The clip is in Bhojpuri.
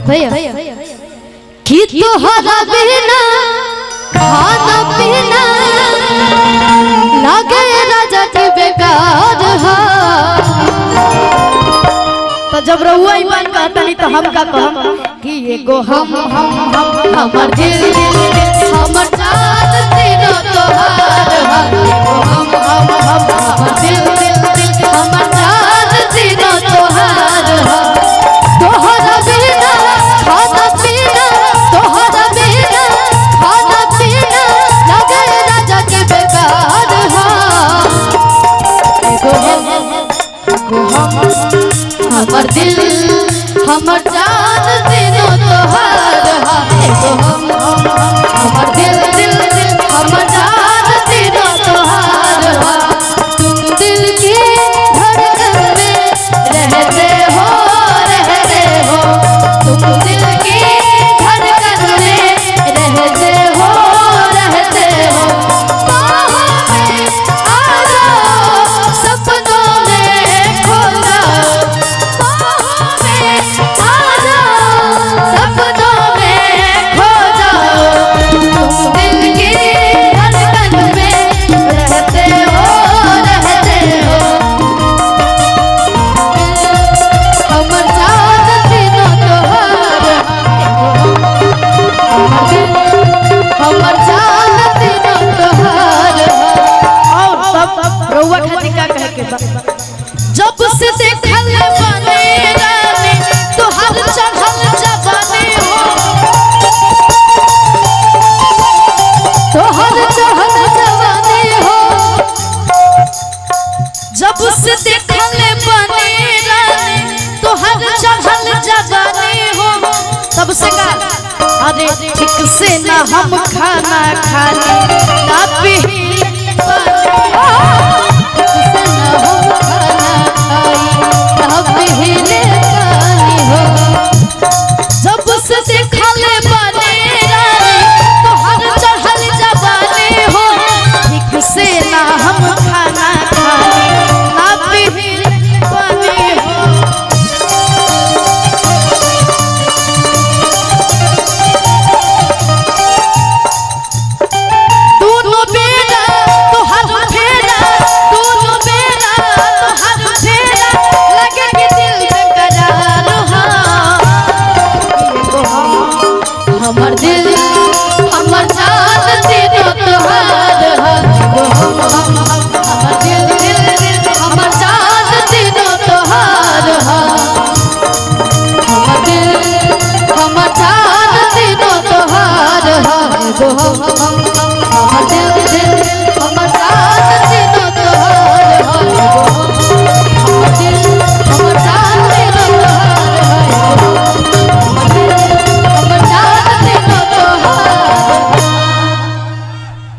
भैया कि तोहरा बिना खाना पीना लगे राजा के बेकार हा। तो जब रहुआ ईमान कहता नहीं तो हम का कहम कि एगो हम हमर दिल हमर जान तीनों तोहार हा। हमर दिल हमर जान तीनों तोहार हा। तोहरा बिना खाना पीना तोहरा बिना खाना पीना लगे राजा के बेकार हा। एगो हम हमर दिल हमर जान तीनों तोहार हा। एगो हमर दिल हमर जान तीनों तोहार हा। तुम दिल की धड़कन में रहते हो तुम दिल की धड़कन में रहते हो बाहों में आ जाओ सपनों में खो जाओ बाहों में आ जाओ सपनों में खो जाओ तुम दिल की धड़कन में रहते हो हमर जान तीनों तोहार हमर जान तीनों तोहार। और सब रउआ खातिर का कहे के बा जब से देखल बने रानी तोहार चढ़ल जवानी हो तोहार चढ़ल जवानी हो जब से देखल बने रानी तोहार चढ़ल जवानी हो तब से का अरे ठीक से ना हम खाना खाने ना पी जब से देखल बने रानी तोहार चढ़ल जवानी हो ठीक से ना हम खाना खाने ना पी पानी हो। दोनों बेरा तोहार फेरा दोनों बेरा तोहार फेरा लगे कि दिल बेकरार हा। हमर दिल हमर जान तीनों तोहार हा। हमर दिल हमर जान तीनों तोहार हा। हमर दिल हमर जान तीनों तोहार हा। हमर दिल